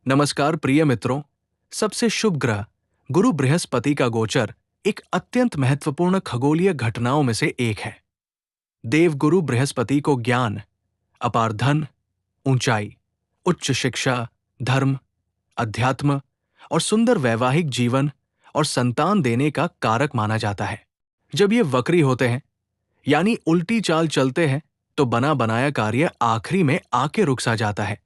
नमस्कार प्रिय मित्रों। सबसे शुभ ग्रह गुरु बृहस्पति का गोचर एक अत्यंत महत्वपूर्ण खगोलीय घटनाओं में से एक है। देवगुरु बृहस्पति को ज्ञान, अपार धन, ऊंचाई, उच्च शिक्षा, धर्म, अध्यात्म और सुंदर वैवाहिक जीवन और संतान देने का कारक माना जाता है। जब ये वक्री होते हैं, यानी उल्टी चाल चलते हैं, तो बना बनाया कार्य आखिरी में आके रुक सा जाता है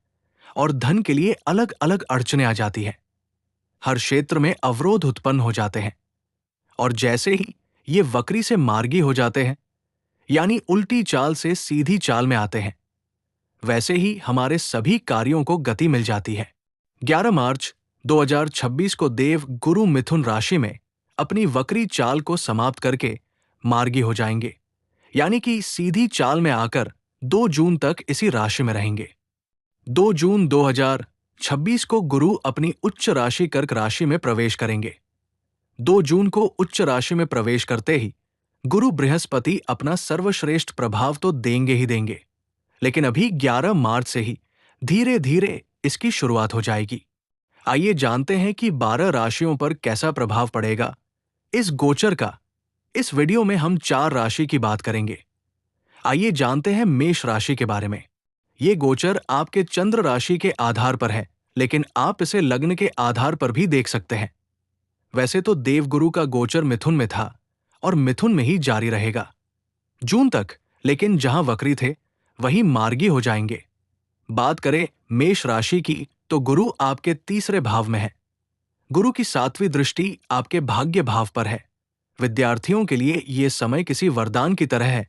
और धन के लिए अलग अलग अड़चने आ जाती है। हर क्षेत्र में अवरोध उत्पन्न हो जाते हैं और जैसे ही ये वक्री से मार्गी हो जाते हैं, यानी उल्टी चाल से सीधी चाल में आते हैं, वैसे ही हमारे सभी कार्यों को गति मिल जाती है। 11 मार्च 2026 को देव गुरु मिथुन राशि में अपनी वक्री चाल को समाप्त करके मार्गी हो जाएंगे, यानी कि सीधी चाल में आकर 2 जून तक इसी राशि में रहेंगे। 2 जून 2026 को गुरु अपनी उच्च राशि कर्क राशि में प्रवेश करेंगे। 2 जून को उच्च राशि में प्रवेश करते ही गुरु बृहस्पति अपना सर्वश्रेष्ठ प्रभाव तो देंगे ही देंगे, लेकिन अभी 11 मार्च से ही धीरे धीरे इसकी शुरुआत हो जाएगी। आइए जानते हैं कि 12 राशियों पर कैसा प्रभाव पड़ेगा इस गोचर का। इस वीडियो में हम 4 राशि की बात करेंगे। आइए जानते हैं मेष राशि के बारे में। ये गोचर आपके चंद्र राशि के आधार पर है, लेकिन आप इसे लग्न के आधार पर भी देख सकते हैं। वैसे तो देवगुरु का गोचर मिथुन में था और मिथुन में ही जारी रहेगा जून तक, लेकिन जहां वक्री थे वहीं मार्गी हो जाएंगे। बात करें मेष राशि की, तो गुरु आपके तीसरे भाव में है। गुरु की 7वीं दृष्टि आपके भाग्य भाव पर है। विद्यार्थियों के लिए ये समय किसी वरदान की तरह है।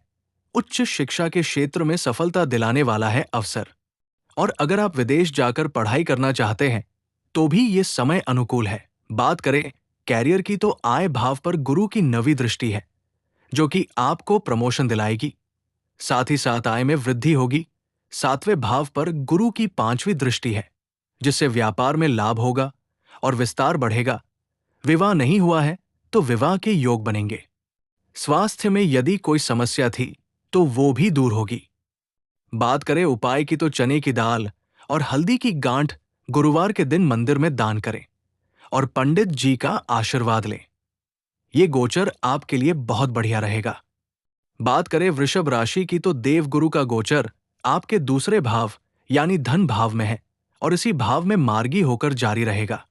उच्च शिक्षा के क्षेत्र में सफलता दिलाने वाला है अवसर। और अगर आप विदेश जाकर पढ़ाई करना चाहते हैं तो भी ये समय अनुकूल है। बात करें कैरियर की, तो आय भाव पर गुरु की 9वीं दृष्टि है, जो कि आपको प्रमोशन दिलाएगी। साथ ही साथ आय में वृद्धि होगी। 7वें भाव पर गुरु की 5वीं दृष्टि है, जिससे व्यापार में लाभ होगा और विस्तार बढ़ेगा। विवाह नहीं हुआ है तो विवाह के योग बनेंगे। स्वास्थ्य में यदि कोई समस्या थी तो वो भी दूर होगी। बात करें उपाय की, तो चने की दाल और हल्दी की गांठ गुरुवार के दिन मंदिर में दान करें और पंडित जी का आशीर्वाद लें। ये गोचर आपके लिए बहुत बढ़िया रहेगा। बात करें वृषभ राशि की, तो देवगुरु का गोचर आपके दूसरे भाव यानी धन भाव में है और इसी भाव में मार्गी होकर जारी रहेगा।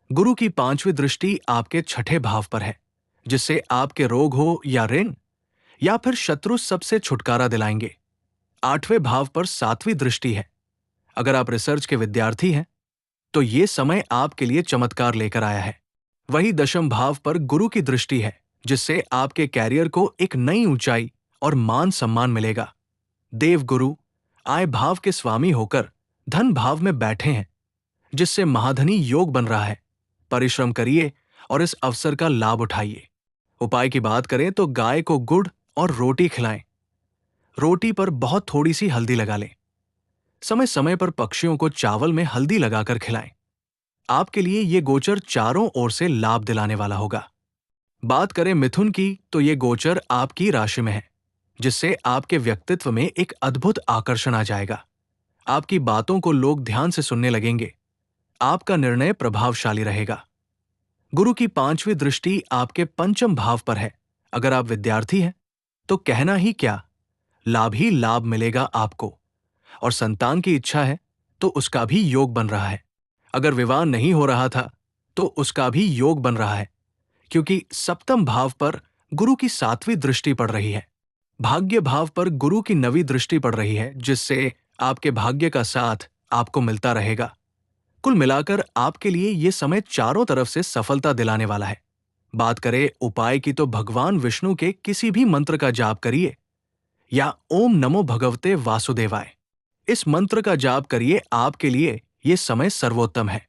गुरु की 5वीं दृष्टि आपके 6ठे भाव पर है, जिससे आपके रोग हो या ऋण या फिर शत्रु सबसे छुटकारा दिलाएंगे। 8वें भाव पर 7वीं दृष्टि है। अगर आप रिसर्च के विद्यार्थी हैं तो ये समय आपके लिए चमत्कार लेकर आया है। वही 10वें भाव पर गुरु की दृष्टि है, जिससे आपके कैरियर को एक नई ऊंचाई और मान सम्मान मिलेगा। देवगुरु आय भाव के स्वामी होकर धन भाव में बैठे हैं, जिससे महाधनी योग बन रहा है। परिश्रम करिए और इस अवसर का लाभ उठाइए। उपाय की बात करें तो गाय को गुड़ और रोटी खिलाएं। रोटी पर बहुत थोड़ी सी हल्दी लगा लें। समय समय पर पक्षियों को चावल में हल्दी लगाकर खिलाएं। आपके लिए ये गोचर चारों ओर से लाभ दिलाने वाला होगा। बात करें मिथुन की, तो ये गोचर आपकी राशि में है, जिससे आपके व्यक्तित्व में एक अद्भुत आकर्षण आ जाएगा। आपकी बातों को लोग ध्यान से सुनने लगेंगे। आपका निर्णय प्रभावशाली रहेगा। गुरु की 5वीं दृष्टि आपके 5म भाव पर है। अगर आप विद्यार्थी हैं तो कहना ही क्या, लाभ ही लाभ मिलेगा आपको। और संतान की इच्छा है तो उसका भी योग बन रहा है। अगर विवाह नहीं हो रहा था तो उसका भी योग बन रहा है, क्योंकि 7म भाव पर गुरु की 7वीं दृष्टि पड़ रही है। भाग्य भाव पर गुरु की 9वीं दृष्टि पड़ रही है, जिससे आपके भाग्य का साथ आपको मिलता रहेगा। कुल मिलाकर आपके लिए ये समय चारों तरफ से सफलता दिलाने वाला है। बात करें उपाय की, तो भगवान विष्णु के किसी भी मंत्र का जाप करिए या ओम नमो भगवते वासुदेवाय, इस मंत्र का जाप करिए। आपके लिए ये समय सर्वोत्तम है।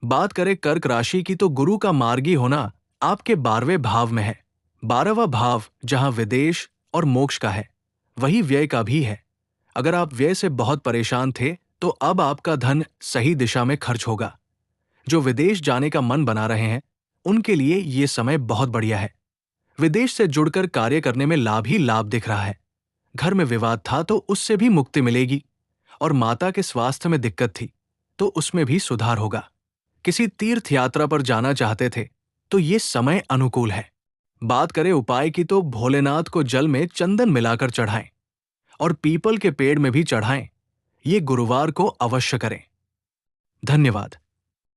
बात करें कर्क राशि की, तो गुरु का मार्गी होना आपके 12वें भाव में है। 12वां भाव जहां विदेश और मोक्ष का है, वही व्यय का भी है। अगर आप व्यय से बहुत परेशान थे तो अब आपका धन सही दिशा में खर्च होगा। जो विदेश जाने का मन बना रहे हैं उनके लिए ये समय बहुत बढ़िया है। विदेश से जुड़कर कार्य करने में लाभ ही लाभ दिख रहा है। घर में विवाद था तो उससे भी मुक्ति मिलेगी और माता के स्वास्थ्य में दिक्कत थी तो उसमें भी सुधार होगा। किसी तीर्थ यात्रा पर जाना चाहते थे तो ये समय अनुकूल है। बात करें उपाय की तो भोलेनाथ को जल में चंदन मिलाकर चढ़ाएं और पीपल के पेड़ में भी चढ़ाएं। ये गुरुवार को अवश्य करें। धन्यवाद।